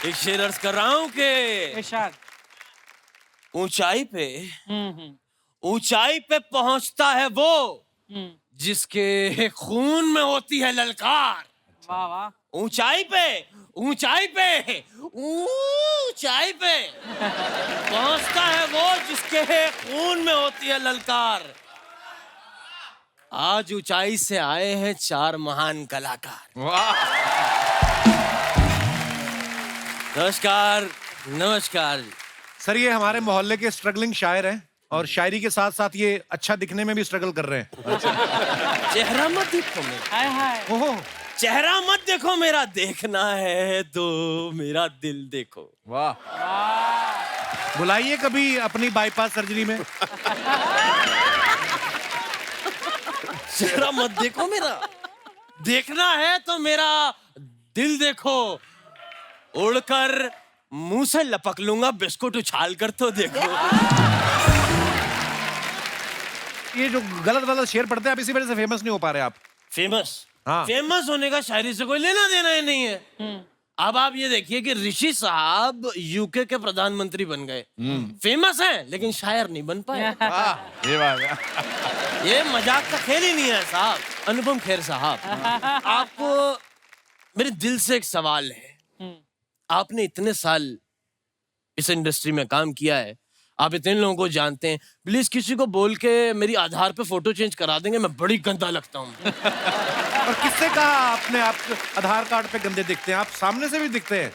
एक शेर अर्ज कर रहा हूँ कि इरशाद। ऊंचाई पे पहुंचता है वो जिसके खून में होती है ललकार। वाह वाह। ऊंचाई पे पहुंचता है वो जिसके खून में होती है ललकार। आज ऊंचाई से आए हैं 4 महान कलाकार। नमस्कार नमस्कार। सर ये हमारे मोहल्ले के स्ट्रगलिंग शायर हैं और शायरी के साथ साथ ये अच्छा दिखने में भी स्ट्रगल कर रहे हैं। चेहरा मत देखो मेरा, हाय हाय। ओहो, चेहरा मत देखो मेरा, देखना है तो मेरा दिल देखो। वाह, बुलाइए कभी अपनी बाईपास सर्जरी में। चेहरा मत देखो मेरा, देखना है तो मेरा दिल देखो। उड़कर मुंह से लपक लूंगा, बिस्कुट उछाल कर तो देखो। ये जो गलत शेर पढ़ते हैं आप, इसी वजह से फेमस नहीं हो पा रहे आप। फेमस? हाँ। फेमस होने का शायरी से कोई लेना देना ही नहीं है। अब आप ये देखिए कि ऋषि साहब यूके के प्रधानमंत्री बन गए, फेमस हैं लेकिन शायर नहीं बन पाए। ये बात है। ये मजाक का खेल ही नहीं है साहब। अनुपम खेर साहब, आपको मेरे दिल से एक सवाल है। आपने इतने साल इस इंडस्ट्री में काम किया है, आप इतने लोगों को जानते हैं, प्लीज किसी को बोल के मेरी आधार पे फोटो चेंज करा देंगे, मैं बड़ी गंदा लगता हूँ। और किससे कहा आपने आप आधार कार्ड पे गंदे दिखते हैं? आप सामने से भी दिखते हैं।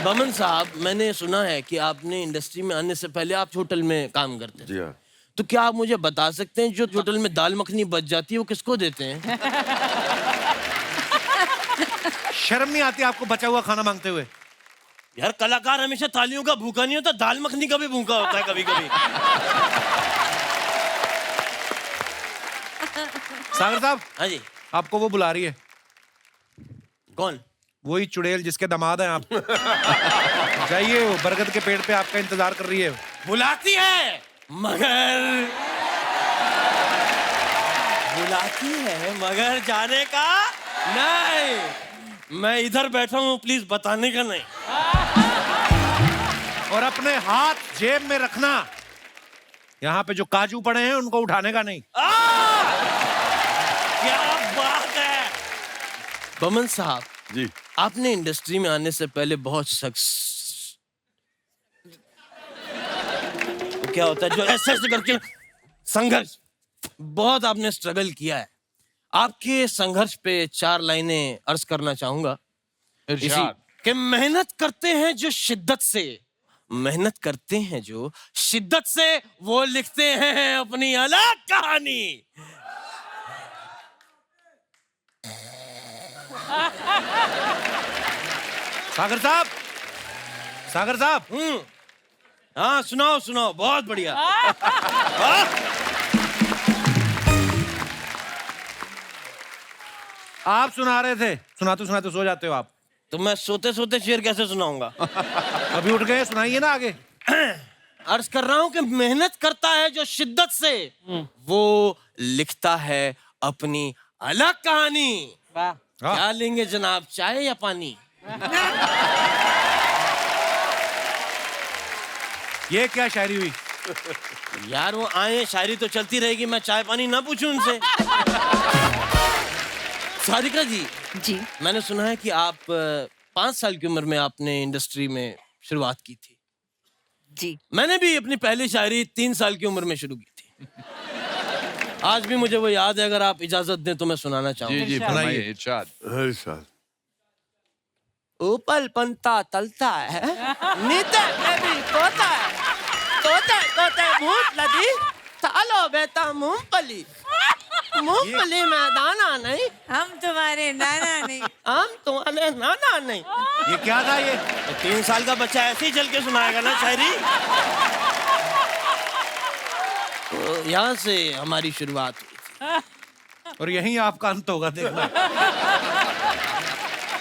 बमन साहब, मैंने सुना है कि आपने इंडस्ट्री में आने से पहले आप होटल में काम करते थे। जी हाँ। तो क्या आप मुझे बता सकते हैं जो होटल में दाल मखनी बच जाती है वो किसको देते हैं? शर्म नहीं आती आपको बचा हुआ खाना मांगते हुए? यार कलाकार हमेशा तालियों का भूखा नहीं होता, दाल मखनी का भी भूखा होता है कभी कभी। सागर साहब, हाँ जी। आपको वो बुला रही है। कौन? वही चुड़ैल जिसके दामाद हैं आप। जाइए, वो बरगद के पेड़ पे आपका इंतजार कर रही है। बुलाती है मगर जाने का नहीं। मैं इधर बैठा हूँ, प्लीज बताने का नहीं। और अपने हाथ जेब में रखना, यहाँ पे जो काजू पड़े हैं उनको उठाने का नहीं। क्या बात है बमन साहब। जी। आपने इंडस्ट्री में आने से पहले बहुत क्या होता है जो ऐसे करके संघर्ष, बहुत आपने स्ट्रगल किया है। आपके संघर्ष पे 4 लाइनें अर्ज करना चाहूंगा। इसी कि मेहनत करते हैं जो शिद्दत से, वो लिखते हैं अपनी अलग कहानी। सागर साहब, सागर साहब। हाँ सुनाओ, बहुत बढ़िया। आप सुना रहे थे, सुनाते सुनाते सो जाते हो आप। तो मैं सोते सोते शेर कैसे सुनाऊंगा? अभी उठ गए, सुनाइए ना आगे। अर्ज कर रहा हूं कि मेहनत करता है जो शिद्दत से, वो लिखता है अपनी अलग कहानी। वाह। क्या लेंगे जनाब, चाय या पानी? ये क्या शायरी हुई? यार वो आए, शायरी तो चलती रहेगी, मैं चाय पानी ना पूछूं उनसे? सारिका जी, मैंने सुना है कि आप 5 साल की उम्र में आपने इंडस्ट्री में शुरुआत की थी। जी। मैंने भी अपनी पहली शायरी 3 साल की उम्र में शुरू की थी। आज भी मुझे वो याद है, अगर आप इजाजत दें तो मैं सुनाना चाहूंगा। जी, फरमाइए। इरशाद। ऊपर पंता तलता है, नीचे बेबी तोता है, तोते मूंग लगी, सालो बेटा मूंगफली में दाना नहीं, हम तुम्हारे नाना नहीं। हम तुम्हारे नाना नहीं। ये क्या था ये? 3 साल का बच्चा ऐसे ही चल के सुनाएगा ना शायरी। तो यहाँ से हमारी शुरुआत हुई थी। और यहीं आपका अंत होगा, देखना।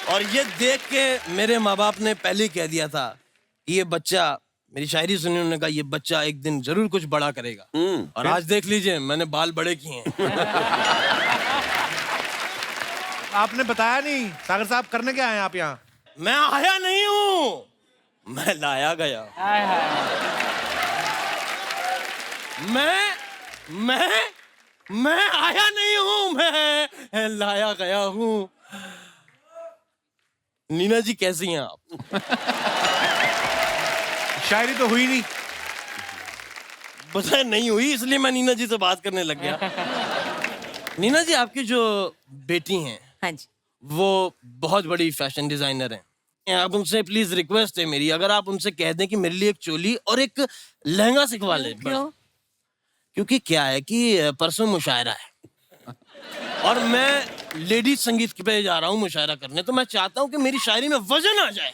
और ये देख के मेरे माँ बाप ने पहले ही कह दिया था ये बच्चा, मेरी शायरी सुनी, उन्होंने कहा ये बच्चा एक दिन जरूर कुछ बड़ा करेगा। और आज देख लीजिए, मैंने बाल बड़े किए हैं। आपने बताया नहीं सागर साहब, करने क्या आए आप यहाँ? मैं आया नहीं हूं, मैं लाया गया। हाय हाय। मैं आया नहीं हूं, मैं लाया गया हूं। नीना जी कैसी हैं आप? शायरी तो हुई नहीं। पता नहीं हुई, इसलिए मैं नीना जी से बात करने लग गया। नीना जी, आपकी जो बेटी हैं हाँ जी। वो बहुत बड़ी फैशन डिजाइनर हैं। आप उनसे प्लीज रिक्वेस्ट है मेरी, अगर आप उनसे कह दें कि मेरे लिए एक चोली और एक लहंगा सिखवा लें। क्यों? क्योंकि क्या है कि परसों मुशायरा है और मैं लेडीज संगीत पे जा रहा हूँ मुशायरा करने, तो मैं चाहता हूँ कि मेरी शायरी में वजन आ जाए,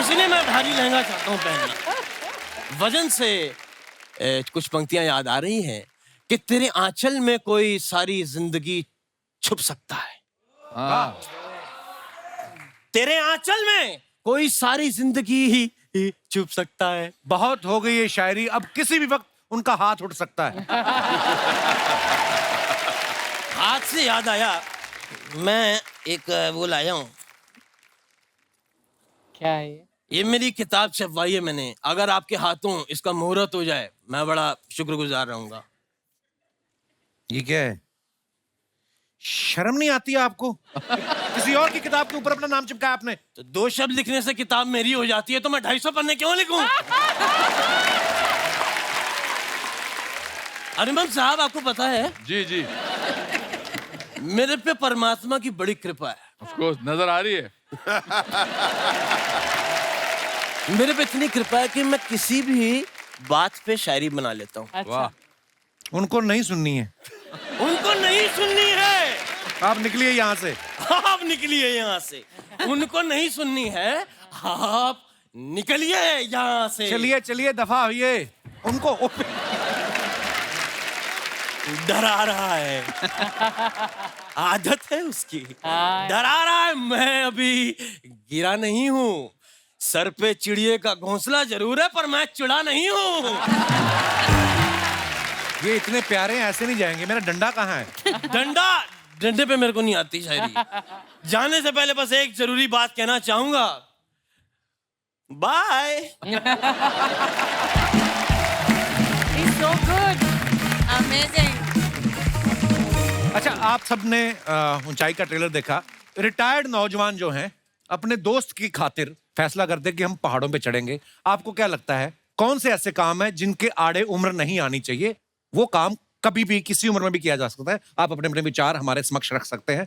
इसलिए मैं भारी लहंगा चाहता हूँ पहनना। वजन से कुछ पंक्तियां याद आ रही हैं कि तेरे आंचल में कोई सारी जिंदगी छुप सकता है। हाँ। तेरे आंचल में कोई सारी जिंदगी ही छुप सकता है। बहुत हो गई ये शायरी, अब किसी भी वक्त उनका हाथ उठ सकता है। हाथ से याद आया, मैं एक वो लाया हूँ। क्या है ये मेरी किताब छपवाई है मैंने, अगर आपके हाथों इसका मुहूर्त हो जाए मैं बड़ा शुक्रगुजार रहूंगा। ये क्या है? शर्म नहीं आती है आपको? किसी और की किताब के ऊपर अपना नाम चिपकाया आपने। तो 2 शब्द लिखने से किताब मेरी हो जाती है, तो मैं 250 पन्ने क्यों लिखूं? अनुपम साहब, आपको पता है जी जी, मेरे पे परमात्मा की बड़ी कृपा है। ऑफ कोर्स नजर आ रही है। मेरे पे इतनी कृपा है कि मैं किसी भी बात पे शायरी बना लेता हूँ। अच्छा। वाह। उनको नहीं सुननी है। उनको नहीं सुननी है। आप निकलिए यहाँ से। आप निकलिए यहाँ से। उनको नहीं सुननी है, आप निकलिए यहाँ से। चलिए चलिए, दफा होइए। उनको डरा रहा है, आदत है उसकी। हाँ। डरा रहा है, मैं अभी गिरा नहीं हूँ। सर पे चिड़िए का घोंसला जरूर है, पर मैं चिड़ा नहीं हूँ। ये इतने प्यारे हैं, ऐसे नहीं जाएंगे। मेरा डंडा कहाँ है? डंडे पे मेरे को नहीं आती शायरी। जाने से पहले बस एक जरूरी बात कहना चाहूंगा। Bye. He's so good. Amazing. अच्छा, आप सबने ऊंचाई का ट्रेलर देखा। रिटायर्ड नौजवान जो हैं अपने दोस्त की खातिर फैसला करते हैं कि हम पहाड़ों पे चढ़ेंगे। आपको क्या लगता है कौन से ऐसे काम है जिनके आड़े उम्र नहीं आनी चाहिए? वो काम कभी भी किसी उम्र में भी किया जा सकता है। आप अपने अपने विचार हमारे समक्ष रख सकते हैं।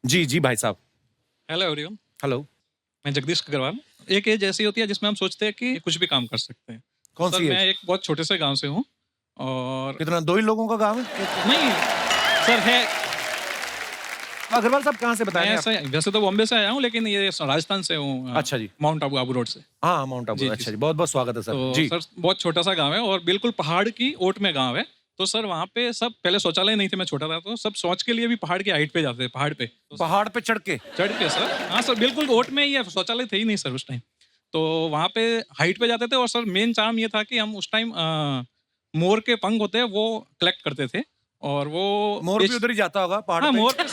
जी जी भाई साहब। Hello everyone, hello. मैं जगदीश अग्रवाल। एक एज ऐसी होती है जिसमें हम सोचते हैं कि कुछ भी काम कर सकते हैं। कौन सर सी मैं है? एक बहुत छोटे से गांव से हूँ और कितना, 2 ही लोगों का गांव है? नहीं सर है। अग्रवाल साहब कहाँ से बताएं मैं आप? वैसे तो बॉम्बे से आया हूँ, लेकिन ये राजस्थान से हूँ। अच्छा जी। माउंट आबू आबू रोड से। हाँ, माउंट आबू। जी, जी, अच्छा जी, सर। बहुत बहुत स्वागत है सर। तो जी। सर बहुत छोटा सा गांव है और बिल्कुल पहाड़ की ओट में गांव है। तो सर वहाँ पे सब, पहले शौचालय नहीं थे, मैं छोटा था तो सब शौच के लिए भी पहाड़ की हाइट पे जाते थे, पहाड़ पे। तो पहाड़ पे चढ़ के? चढ़ के सर, हाँ सर, बिल्कुल ओट में ही है, शौचालय थे ही नहीं सर उस टाइम। तो वहाँ पे हाइट पे जाते थे और सर मेन चार्म ये था कि हम उस टाइम मोर के पंख होते हैं वो कलेक्ट करते थे और वो मोर भी उधर ही जाता होगा पहाड़ हाँ पे? मोर पे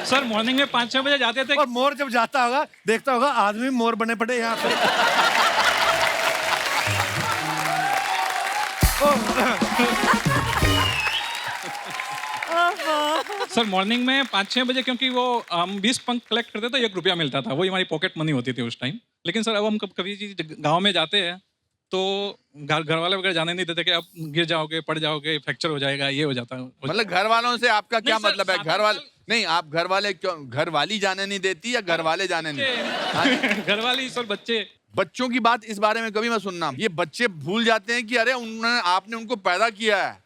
सर मॉर्निंग में 5-6 बजे जाते थे। और मोर जब जाता होगा देखता होगा आदमी मोर बने पड़े यहाँ पे। सर मॉर्निंग में 5-6 बजे, क्योंकि वो हम 20 पंख कलेक्ट करते तो 1 रुपया मिलता था, वही हमारी पॉकेट मनी होती थी उस टाइम। लेकिन सर अब हम कभी गाँव में जाते हैं तो घर वाले वगैरह जाने नहीं देते कि आप गिर जाओगे, पड़ जाओगे, फ्रैक्चर हो जाएगा, ये हो जाता है। मतलब घर वालों से आपका क्या नहीं सर, मतलब है? घर वाले नहीं, आप घर वाले क्यों, घर वाली जाने नहीं देती या घर वाले जाने नहीं? घर वाले सर बच्चे, बच्चों की बात इस बारे में कभी मत सुनना। ये बच्चे भूल जाते हैं कि अरे उन्होंने, आपने उनको पैदा किया है,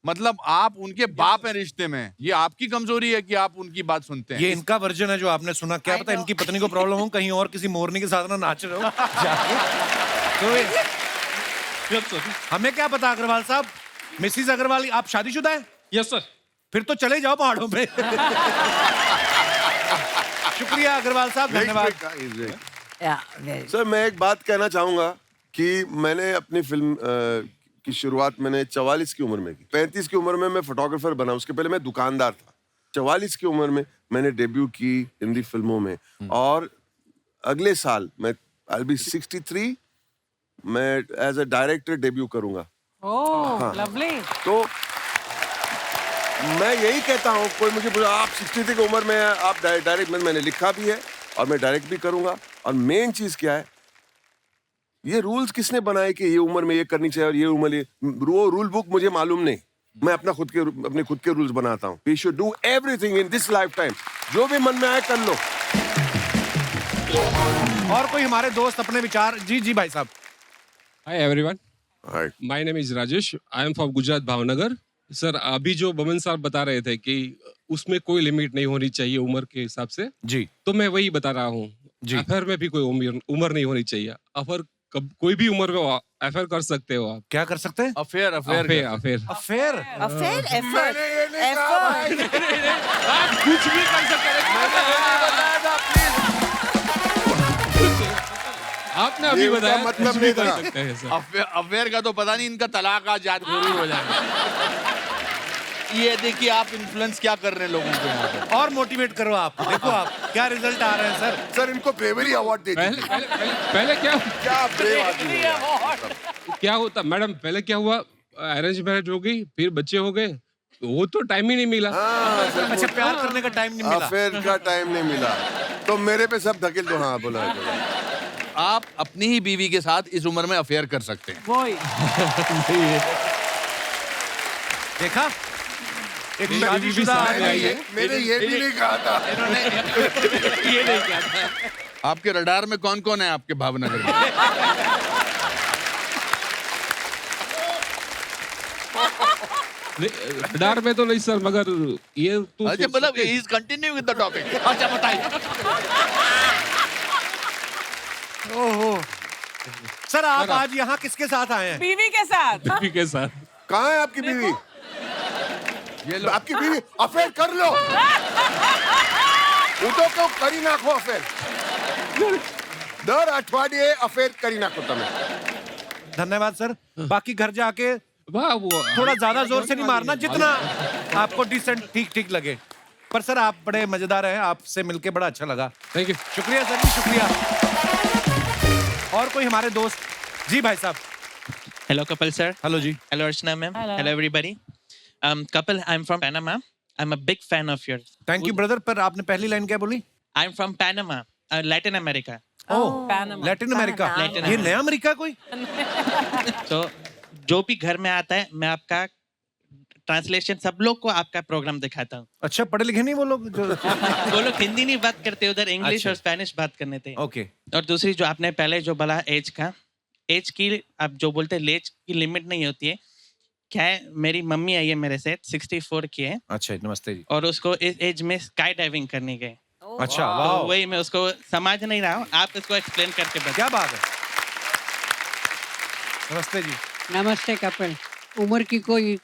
मतलब आप उनके बाप हैं रिश्ते में। ये आपकी कमजोरी है कि आप उनकी बात सुनते हैं। ये इनका वर्जन है जो आपने सुना। क्या पता इनकी पत्नी को प्रॉब्लम हो, कहीं और किसी मोरनी के साथ ना नाच रहे हो जाके। तो यस सर। हमें क्या पता अग्रवाल साहब। मिसिस अग्रवाल, आप शादीशुदा हैं? Yes sir. फिर तो चले जाओ पहाड़ों पे। शुक्रिया अग्रवाल साहब, धन्यवाद। Yeah, very. सर मैं एक बात कहना चाहूंगा कि मैंने अपनी फिल्म की शुरुआत मैंने 44 की उम्र में की। 35 की उम्र में मैं फोटोग्राफर बना, उसके पहले मैं दुकानदार था। 44 की उम्र में मैंने डेब्यू की हिंदी फिल्मों में। और अगले साल मैं आई बी 63, मैं एज अ डायरेक्टर डेब्यू करूंगा। Oh, lovely. तो मैं यही कहता हूँ, कोई मुझे बोला आप 63 की उम्र में हैं, आप डायरेक्ट, मैंने लिखा भी है और मैं डायरेक्ट भी करूंगा। और मेन चीज क्या है, ये रूल्स किसने बनाए कि ये उम्र में ये करनी चाहिए और ये उम्र ये, वो रूल बुक मुझे मालूम नहीं। मैं अपने खुद के रूल्स बनाता हूँ। We should do everything in this lifetime, जो भी मन में आए कर लो। और कोई हमारे दोस्त अपने विचार। जी जी भाई साहब। Hi everyone. Hi. My name is Rajesh. I am from Gujarat Bhavnagar. Sir अभी जो बमन साहब बता रहे थे कि उसमें कोई लिमिट नहीं होनी चाहिए उम्र के हिसाब से, जी तो मैं वही बता रहा हूँ। जी। अफेयर में भी कोई उम्र नहीं होनी चाहिए। अफेयर कोई भी उम्र में अफेयर कर सकते हो आप। क्या कर सकते हैं? Affair affair affair affair. Affair, effort. आप कुछ भी कर सकते हैं। आपने ये अभी उनका बताया मतलब कुछ भी नहीं कर था। सकते हैं सर। अफेयर का तो पता नहीं, इनका तलाक आज यादगोरी हो जाएगा। ये देखिए आप इन्फ्लुएंस क्या कर रहे हैं लोगों को यहाँ पे। और मोटिवेट करो आप। देखो आप क्या रिजल्ट आ रहे हैं सर। सर इनको ब्रेवरी अवार्ड दे पहले दीजिए। पहले क्या ब्रेव आदमी है। क्या होता मैडम, पहले क्या हुआ, अरेंज मैरिज हो गई, फिर बच्चे हो गए, वो तो टाइम ही नहीं मिला। हाँ, सर, अच्छा, प्यार करने का टाइम नहीं मिला। अफेयर का टाइम नहीं मिला, तो मेरे पे सब धकेल दो। हाँ बोला है, बोला है। आप अपनी ही बीवी के साथ इस उम्र में अफेयर कर सकते हैं। Boy. देखा, एक मेरी शादीशुदा बीवी आदमी सामने है। आई मैंने ये भी नहीं कहा था। ये नहीं क्या था। आपके रडार में कौन कौन है आपके भावनगर में? डर में तो नहीं सर, मगर ये तो अच्छा, मतलब he is continue with the topic. अच्छा बताइए। ओहो सर, आप आज यहाँ किसके साथ आए हैं? बीवी के साथ. बीवी के साथ। कहाँ है आपकी बीवी? ये लो। आपकी बीवी अफेयर कर लो। उठो तो करी नाखो अफेयर। दर अठवाडिये अफेयर करी नाखो तमें। धन्यवाद सर। बाकी घर जाके वाह वो थोड़ा ज्यादा जोर से नहीं मारना, जितना आपको डिसेंट ठीक ठीक लगे। पर सर आप बड़े मजेदार हैं, आपसे मिलके बड़ा अच्छा लगा। Thank you. शुक्रिया सर जी, शुक्रिया। और कोई हमारे दोस्त? जी भाई साहब। Hello, Kapil sir. Hello ji. Hello, Archana ma'am. Hello. Hello, everybody. Kapil, I'm from Panama. I'm a big fan of yours. Thank you brother. पर आपने पहली लाइन क्या बोली? I'm from Panama, Latin America. Oh, Panama. Latin America. Latin ये नया America कोई? So, जो भी घर में आता है, मैं आपका ट्रांसलेशन सब लोग को आपका प्रोग्राम दिखाता हूँ। अच्छा, पढ़े लिखे नहीं वो लोग जो? वो लोग हिंदी नहीं बात करते, उधर इंग्लिश अच्छा। और स्पेनिश बात करने थे। ओके। और दूसरी जो आपने पहले जो बोला एज का, एज की आप जो बोलते हैं एज की लिमिट नहीं होती है। क्या है, मेरी मम्मी आई है मेरे से 64 की है, अच्छा, नमस्ते जी। और उसको इस एज में स्काई डाइविंग करनी गई। अच्छा, तो वाह, वही मैं उसको समझ नहीं रहा हूँ, आप इसको एक्सप्लेन करके बताओ। क्या बात है। नमस्ते जी। नमस्ते कपिल। उम्र की कोई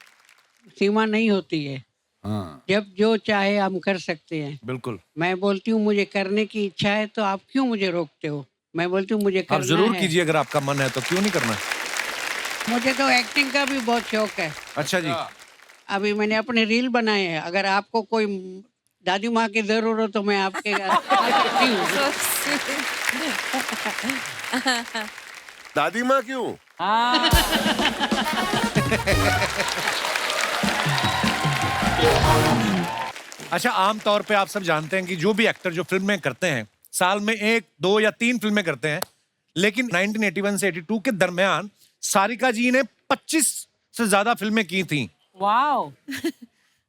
सीमा नहीं होती है। हाँ। जब जो चाहे हम कर सकते हैं। बिल्कुल। मैं बोलती हूँ मुझे करने की इच्छा है, तो आप क्यों मुझे रोकते हो? मैं बोलती हूँ मुझे करना आप जरूर है। कीजिए, अगर आपका मन है तो। क्यों नहीं करना? मुझे तो एक्टिंग का भी बहुत शौक है। अच्छा जी। अभी मैंने अपने रील बनाए हैं। अगर आपको कोई दादी माँ की जरूरत हो तो मैं आपके आ सकती हूँ। So sweet. दादी माँ क्यों? अच्छा, आम तौर पे आप सब जानते हैं कि जो भी एक्टर जो फिल्में करते हैं, साल में 1, 2 या 3 फिल्में करते हैं। लेकिन 1981 से 82 के दरमियान सारिका जी ने 25 से ज्यादा फिल्में की थी। Wow.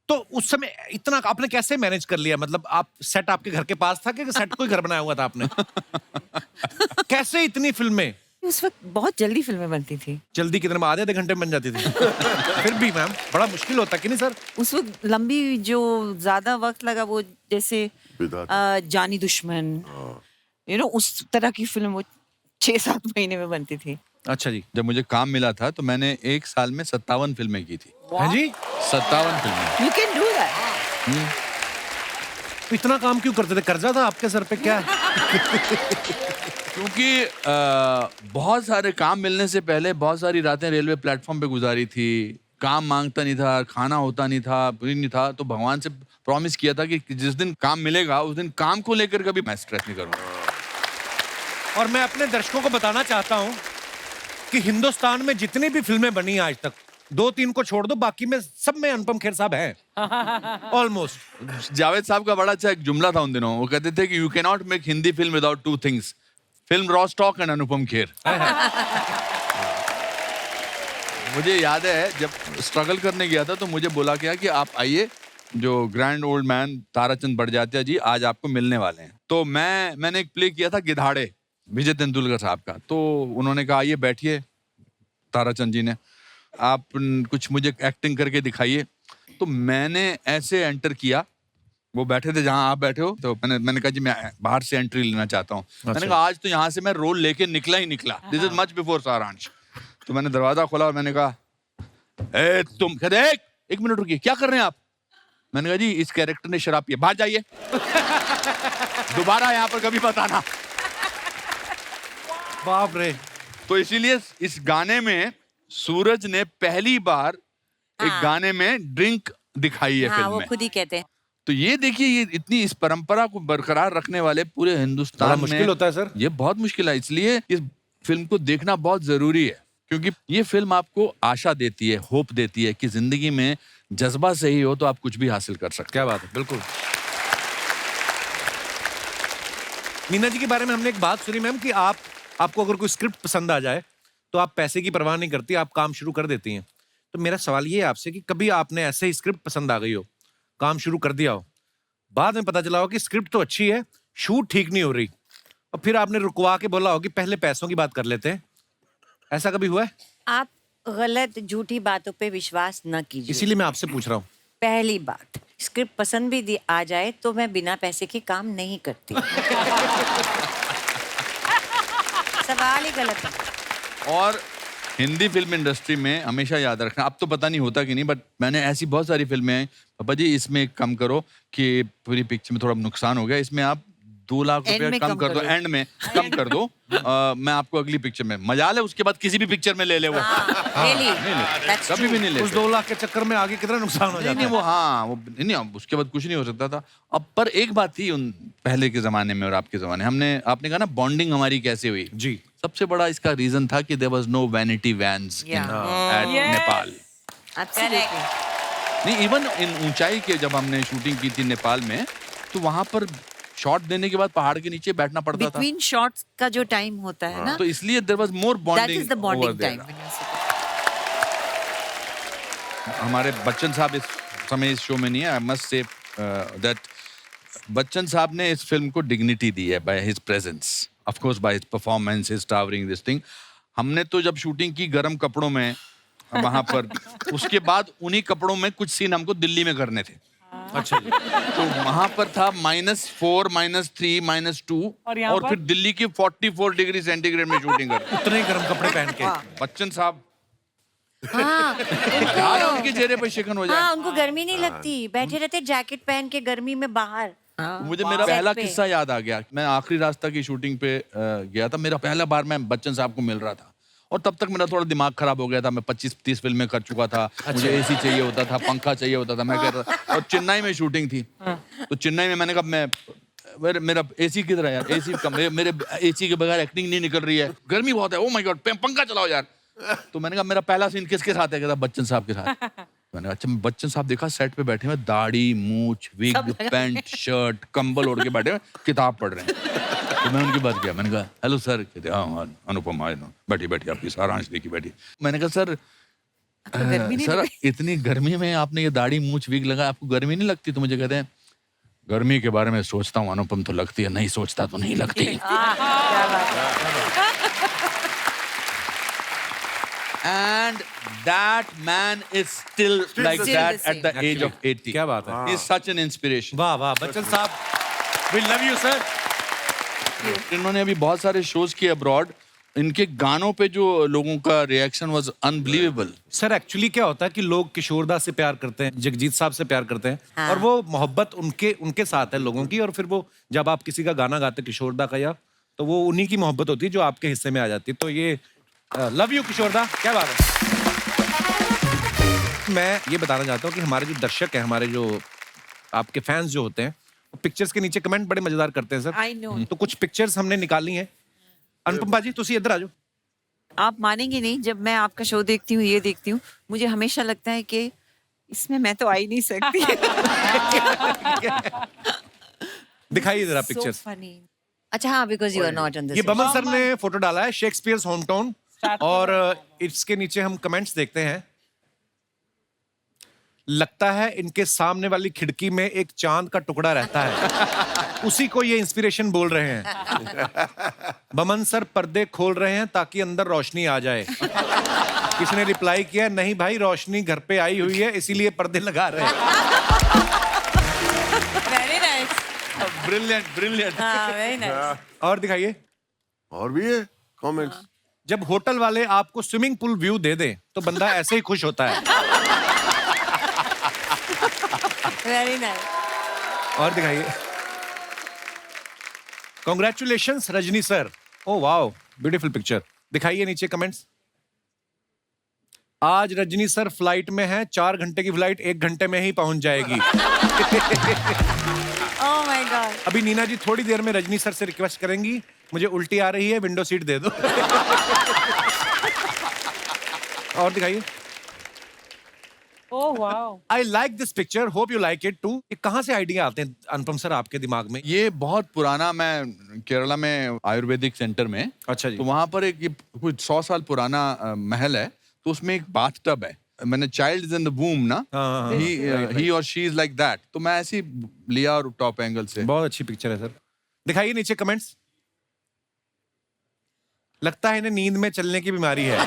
तो उस समय इतना आपने कैसे मैनेज कर लिया? मतलब आप सेट आपके घर के पास था कि सेट कोई घर बनाया हुआ था आपने? कैसे इतनी फिल्में? उस वक्त बहुत जल्दी फिल्में बनती थी। जल्दी कितने में? आधे घंटे में बन जाती थी। फिर भी मैम बड़ा मुश्किल होता कि नहीं सर? उस वक्त लंबी जो ज्यादा वक्त लगा, वो जैसे जानी दुश्मन, उस तरह की फिल्म वो 6-7 महीने में बनती थी। अच्छा जी। जब मुझे काम मिला था तो मैंने एक साल में 57 फिल्में की थी। हैं जी? 57 फिल्में। You can do that. इतना काम क्यों करते थे? कर्जा था आपके सर पे क्या? क्योंकि बहुत सारे काम मिलने से पहले बहुत सारी रातें रेलवे प्लेटफॉर्म पे गुजारी थी। काम मांगता नहीं था, खाना होता नहीं था, कुछ नहीं था। तो भगवान से प्रॉमिस किया था कि जिस दिन काम मिलेगा उस दिन काम को लेकर कभी मैं स्ट्रेस नहीं करूंगा। और मैं अपने दर्शकों को बताना चाहता हूं कि हिंदुस्तान में जितनी भी फिल्में बनी आज तक, 2-3 को छोड़ दो, बाकी में सब में अनुपम खेर साहब हैं ऑलमोस्ट। जावेद साहब का बड़ा अच्छा एक जुमला था उन दिनों, वो कहते थे कि you can not make Hindi film without 2 things, film raw stock and Anupam Kher. मुझे याद है जब स्ट्रगल करने गया था तो मुझे बोला गया कि आप आइए, जो grand old man Tarachand Barjatya ji आज आपको मिलने वाले हैं। तो मैंने एक प्ले किया था गिधाड़े, विजय तेंदुलकर साहब का। तो उन्होंने कहा आइए बैठिए, ताराचंद जी ने, आप कुछ मुझे एक्टिंग करके दिखाइए। तो मैंने ऐसे एंटर किया, वो बैठे थे जहां आप बैठे हो, तो मैंने कहा जी मैं बाहर से एंट्री लेना चाहता हूँ। मैंने कहा आज तो यहाँ से मैं रोल लेके निकला ही निकला, दिस इज मच बिफोर सारांश। तो मैंने दरवाजा खोला और मैंने कहा ए तुम, कहते एक मिनट रुकिए, क्या कर रहे हैं आप? मैंने कहा जी इस कैरेक्टर ने शराब पी, बाहर जाइए, दोबारा यहाँ पर कभी मत आना। बाप रे। तो इसीलिए इस गाने में सूरज ने पहली बार एक गाने में ड्रिंक दिखाई है फिल्म वो में। खुद ही कहते हैं। तो ये देखिए, ये इतनी इस परंपरा को बरकरार रखने वाले पूरे हिंदुस्तान में मुश्किल होता है सर, ये बहुत मुश्किल है। इसलिए इस फिल्म को देखना बहुत जरूरी है, क्योंकि ये फिल्म आपको आशा देती है, होप देती है कि जिंदगी में जज्बा सही हो तो आप कुछ भी हासिल कर सकते। क्या बात है, बिल्कुल। मीना जी के बारे में हमने एक बात सुनी मैम कि आपको अगर कोई स्क्रिप्ट पसंद आ जाए तो आप पैसे की परवाह नहीं करती, आप काम शुरू कर देती हैं। तो मेरा सवाल ये है आपसे कि कभी आपने ऐसे ही स्क्रिप्ट पसंद आ गई हो, काम शुरू कर दिया हो, बाद में पता चला हो कि स्क्रिप्ट तो अच्छी है, शूट ठीक नहीं हो रही, और फिर आपने रुकवा के बोला हो कि पहले पैसों की बात कर लेते हैं, ऐसा कभी हुआ है? आप गलत झूठी बातों पे विश्वास न कीजिए। इसीलिए मैं आपसे पूछ रहा हूँ। पहली बात, स्क्रिप्ट पसंद भी आ जाए तो मैं बिना पैसे के काम नहीं करती। सवाल ही गलत है। और हिंदी फिल्म इंडस्ट्री में हमेशा याद रखना, अब तो पता नहीं होता कि नहीं, बट मैंने ऐसी बहुत सारी फिल्में हैं, पापा जी इसमें एक कम करो कि पूरी पिक्चर में थोड़ा नुकसान हो गया, इसमें आप 2 लाख रुपया कम कर दो, एंड में कम कर दो, मैं आपको अगली पिक्चर में मजा ले, उसके बाद किसी भी पिक्चर में ले वो। कभी भी नहीं ले। उस 2 लाख के चक्कर में आगे कितना नुकसान हो जाता है। वो नहीं, उसके बाद कुछ नहीं हो सकता था। अब पर एक बात थी उन पहले के जमाने में और आपके जमाने, आपने कहा ना बॉन्डिंग हमारी कैसे हुई जी। सबसे बड़ा इसका रीजन था कि there was no vanity vans at Nepal. नहीं, इवन इन ऊंचाई के जब हमने शूटिंग की थी नेपाल में, तो वहां पर शॉट देने के बाद पहाड़ के नीचे बैठना पड़ता था। बिटवीन शॉट्स का जो टाइम होता है ना, तो इसलिए there was more bonding. That is the bonding time. हमारे बच्चन साहब इस समय इस शो में नहीं है। I must say that Bachchan साहब ने इस फिल्म को डिग्निटी दी है by his presence, of course by his performance, his towering this thing. हमने तो जब शूटिंग की गर्म कपड़ों में वहां पर, उसके बाद उन्हीं कपड़ों में कुछ सीन हमको दिल्ली में करने थे। अच्छा। तो वहां पर था -4, -3, -2, और फिर दिल्ली की 44 डिग्री सेंटीग्रेड में शूटिंग कर, उतने गर्म कपड़े पहन के। बच्चन साहब हाँ, यार उनके चेहरे पर शिकन हो जाए। हाँ, उनको गर्मी नहीं लगती, बैठे रहते जैकेट पहन के गर्मी में बाहर। मुझे मेरा पहला किस्सा याद आ गया। मैं आखिरी रास्ता की शूटिंग पे गया था, मेरा पहला बार मैं बच्चन साहब को मिल रहा था, और तब तक मेरा थोड़ा दिमाग खराब हो गया था। मैं 25-30 फिल्में कर चुका था। मुझे एसी चाहिए होता था, पंखा चाहिए होता था, मैं कहता था। और चेन्नई में शूटिंग थी, तो चेन्नई में मैंने कहा मेरा एसी किधर है यार, एसी का मेरे एसी के बगैर एक्टिंग नहीं निकल रही है, गर्मी बहुत है, ओ माय गॉड पंखा चलाओ यार। तो मैंने कहा मेरा पहला सीन किसके साथ है? कहता बच्चन साहब के साथ। मैंने कहा अच्छा। बच्चन साहब देखा सेट पे बैठे हुए, दाढ़ी, मूछ, विग, पैंट, शर्ट, कंबल ओढ़ के बैठे हुए, किताब पढ़ रहे हैं। तो मैं उनकी बात किया, मैंने कहा हेलो सर। कहते हाँ अनुपम आए, बैठी बैठी आपकी सारांश देखी बैठी। मैंने कहा सर सर इतनी गर्मी में आपने ये दाढ़ी, मूछ, विग लगा, आपको गर्मी नहीं लगती? तो मुझे कहते हैं गर्मी के बारे में सोचता हूँ अनुपम, तो लगती है, नहीं सोचता तो नहीं लगती। And that man is still like that at the age of 80. क्या बात है? He's such an inspiration. वाह वाह बच्चन साहब, we love you sir. इन्होंने अभी बहुत सारे शोज किए अब्रॉड। इनके गानों पे जो लोगों का reaction was unbelievable. Sir actually क्या होता है कि लोग किशोरदा से प्यार करते हैं, जगजीत साहब से प्यार करते हैं, हाँ। और वो मोहब्बत उनके साथ है लोगों की, और फिर वो जब आप किसी का गाना गाते किशोरदा का, या तो वो उन्हीं की मोहब्बत होती है जो आपके हिस्से में आ जाती है। तो ये लव यू किशोरदा, क्या बात है। मैं ये बताना चाहता हूँ कि हमारे जो दर्शक हैं, हमारे जो आपके फैंस जो होते हैं, वो पिक्चर्स के नीचे कमेंट बड़े मजेदार करते हैं सर। I know. तो कुछ पिक्चर्स हमने निकाली हैं अनुपम बाजी तुसी इधर आ जाओ। आप मानेंगे नहीं, जब मैं आपका शो देखती हूँ, ये देखती हूँ, मुझे हमेशा लगता है कि इसमें मैं तो आ ही नहीं सकती। दिखाइए जरा So पिक्चर्स। funny. अच्छा हाँ, because you are not on ये दिस। बमन सर ने फोटो डाला है शेक्सपियर्स होम टाउन, और इसके नीचे हम कमेंट्स देखते हैं। लगता है इनके सामने वाली खिड़की में एक चांद का टुकड़ा रहता है, उसी को ये इंस्पिरेशन बोल रहे हैं। बमन सर पर्दे खोल रहे हैं ताकि अंदर रोशनी आ जाए। किसी ने रिप्लाई किया, नहीं भाई रोशनी घर पे आई हुई है इसीलिए पर्दे लगा रहे हैं। Very nice. Brilliant brilliant. हाँ, very nice. और दिखाइए। और भी है कमेंट्स। जब होटल वाले आपको स्विमिंग पूल व्यू दे दें तो बंदा ऐसे ही खुश होता है। Very nice. और दिखाइए। Congratulations Rajni sir. Oh wow, beautiful picture. दिखाइए नीचे कमेंट्स। आज रजनी सर फ्लाइट में हैं, 4 घंटे की फ्लाइट 1 घंटे में ही पहुंच जाएगी। Oh my God. अभी नीना जी थोड़ी देर में रजनी सर से रिक्वेस्ट करेंगी, मुझे उल्टी आ रही है, विंडो सीट दे दो। और दिखाइए। Oh wow. I like this picture, hope you like it too. ये कहाँ से आइडिया आते हैं अनुपम सर आपके दिमाग में? ये बहुत पुराना, मैं केरला में आयुर्वेदिक सेंटर में, अच्छा जी। तो वहां पर एक ये कुछ 100 साल पुराना महल है, तो उसमें एक बाथ टब है। मैंने चाइल्ड इज इन द वूम ना, हाँ, ही और शी इज लाइक दैट, तो मैं ऐसे ही लिया और टॉप एंगल से। बहुत अच्छी पिक्चर है सर। दिखाइए नीचे कमेंट्स। लगता है इन्हें नींद में चलने की बीमारी है।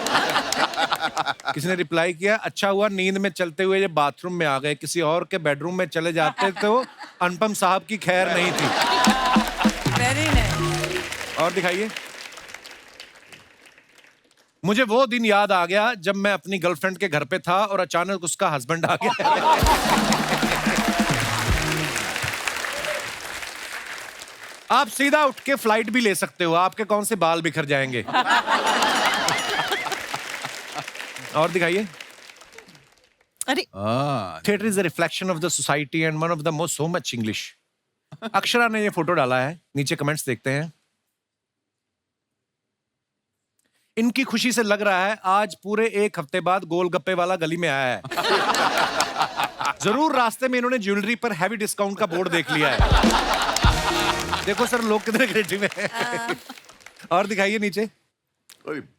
किसी ने रिप्लाई किया, अच्छा हुआ नींद में चलते हुए ये बाथरूम में आ गए, किसी और के बेडरूम में चले जाते तो अनुपम साहब की खैर नहीं थी। Very nice. और दिखाइए। मुझे वो दिन याद आ गया जब मैं अपनी गर्लफ्रेंड के घर पे था और अचानक उसका हस्बैंड आ गया। आप सीधा उठ के फ्लाइट भी ले सकते हो, आपके कौन से बाल बिखर जाएंगे। और दिखाइए। अरे theatre is a reflection of the society and one of the most so much English. Akshara ने ये फोटो डाला है, नीचे कमेंट्स देखते हैं। इनकी खुशी से लग रहा है आज पूरे 1 हफ्ते बाद गोलगप्पे वाला गली में आया है। जरूर रास्ते में इन्होंने ज्वेलरी पर हैवी डिस्काउंट का बोर्ड देख लिया है। देखो सर लोग कितने क्रिएटिव हैं। और दिखाइए नीचे।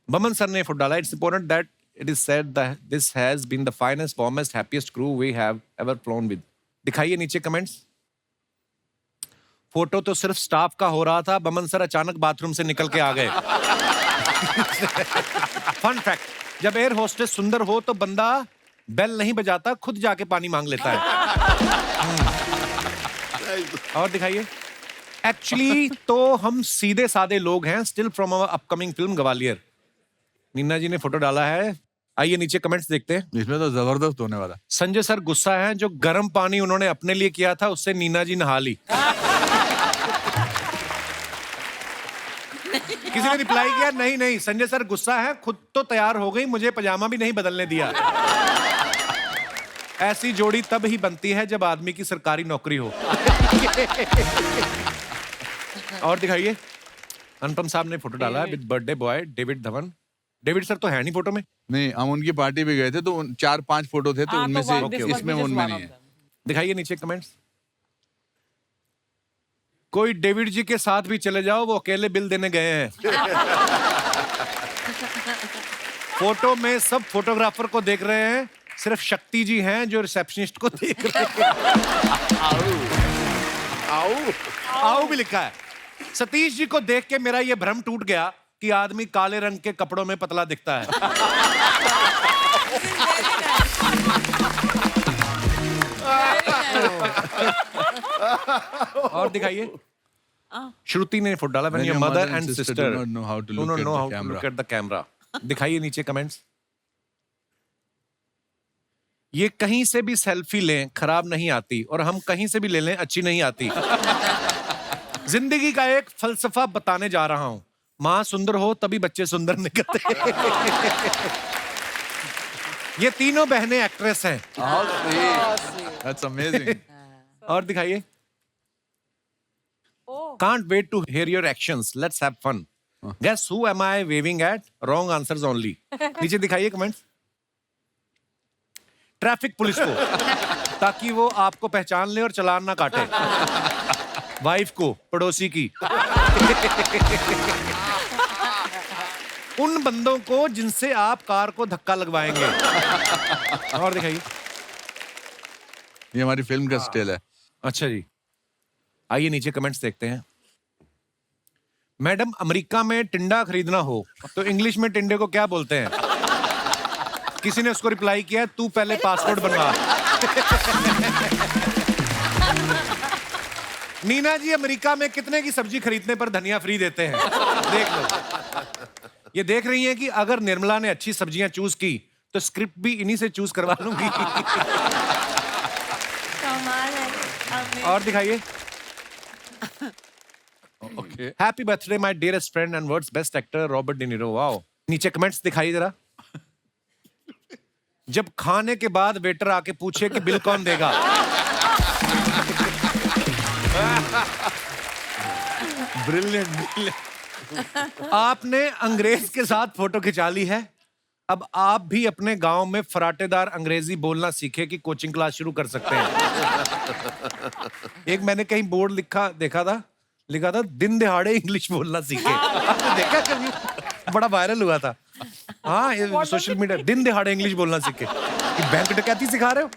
बमन सर ने फोटो डाला, it's important that it is said that this has been the finest warmest happiest crew we have ever flown with. दिखाइए नीचे कमेंट्स। फोटो तो सिर्फ स्टाफ का हो रहा था, बमन सर अचानक बाथरूम से निकल के आ गए। फन फैक्ट, जब एयर होस्टेस सुंदर हो तो बंदा बेल नहीं बजाता, खुद जाके पानी मांग लेता है। और दिखाइए। एक्चुअली तो हम सीधे साधे लोग हैं, still from our upcoming film Gwalior. Neena ji ने फोटो डाला है, आइए नीचे कमेंट्स देखते हैं। इसमें तो जबरदस्त होने वाला। संजय सर गुस्सा है, जो गर्म पानी उन्होंने अपने लिए किया था उससे नीना जी नहा ली। किसी ने रिप्लाई किया, नहीं नहीं संजय सर गुस्सा है, खुद तो तैयार हो गई, मुझे पजामा भी नहीं बदलने दिया। ऐसी जोड़ी तब ही बनती है जब आदमी की सरकारी नौकरी हो। और दिखाइए। अनुपम साहब ने फोटो डाला है with birthday boy David Dhawan. David sir तो है नहीं फोटो में। नहीं, हम उनकी पार्टी पे गए थे तो 4-5 फोटो थे, तो उनमें से इसमें उनमें नहीं है। दिखाइए नीचे कमेंट्स। कोई डेविड जी के साथ भी चले जाओ, वो अकेले बिल देने गए हैं। फोटो में सब फोटोग्राफर को देख रहे हैं, सिर्फ शक्ति जी हैं जो रिसेप्शनिस्ट को देख रहे हैं। आओ भी लिखा है। सतीश जी को देख के मेरा ये भ्रम टूट गया कि आदमी काले रंग के कपड़ों में पतला दिखता है। और दिखाइए। श्रुति ने फोटो डाला, when your mother and sister do not know how to look at the camera. दिखाइए नीचे कमेंट्स। ये कहीं से भी सेल्फी लें खराब नहीं आती, और हम कहीं से भी ले लें अच्छी नहीं आती। जिंदगी का एक फलसफा बताने जा रहा हूं, मां सुंदर हो तभी बच्चे सुंदर निकलते। ये तीनों बहनें एक्ट्रेस हैं। That's amazing. और दिखाइए। Can't wait to hear your actions. Let's have fun. Guess who am I waving at? Wrong answers only. नीचे दिखाइए कमेंट्स। ट्रैफिक पुलिस को, ताकि वो आपको पहचान ले और चालान ना काटे। वाइफ को, पड़ोसी की। उन बंदों को जिनसे आप कार को धक्का लगवाएंगे। और दिखाइए। ये हमारी फिल्म का स्टाइल है। अच्छा जी, आइए नीचे कमेंट्स देखते हैं। मैडम, अमेरिका में टिंडा खरीदना हो तो इंग्लिश में टिंडे को क्या बोलते हैं? किसी ने उसको रिप्लाई किया, तू पहले पासपोर्ट बनवा। नीना जी, अमेरिका में कितने की सब्जी खरीदने पर धनिया फ्री देते हैं? देख लो। ये देख रही हैं कि अगर निर्मला ने अच्छी सब्जियां चूज की तो स्क्रिप्ट भी इन्हीं से चूज करवा लूंगी। और दिखाइए। Happy birthday my dearest friend and world's best actor Robert De Niro. Wow. नीचे कमेंट्स दिखाइए जरा। जब खाने के बाद वेटर आके पूछे कि बिल कौन देगा? ब्रिलियंट। आपने अंग्रेज के साथ फोटो खिंचा ली है, अब आप भी अपने गांव में फराटेदार अंग्रेजी बोलना सीखे कि कोचिंग क्लास शुरू कर सकते हैं। एक मैंने कहीं बोर्ड देखा था, लिखा था दिन दिहाड़े इंग्लिश बोलना सीखे। आपने देखा कभी? बड़ा वायरल हुआ था। हाँ, ये सोशल मीडिया, दिन दिहाड़े इंग्लिश बोलना सीखे कि बैंक डकैती सिखा रहे हो।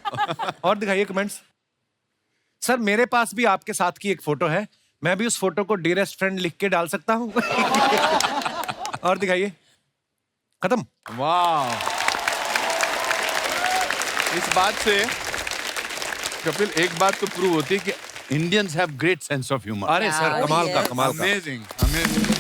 और दिखाइए कमेंट्स। सर, मेरे पास भी आपके साथ की एक फोटो है, मैं भी उस फोटो को डियरेस्ट फ्रेंड लिख के डाल सकता हूँ? और दिखाइए। खत्म। वाह। इस बात से कपिल एक बात तो प्रूव होती है कि Indians have great sense of humour. अरे सर, कमाल का। Amazing, amazing.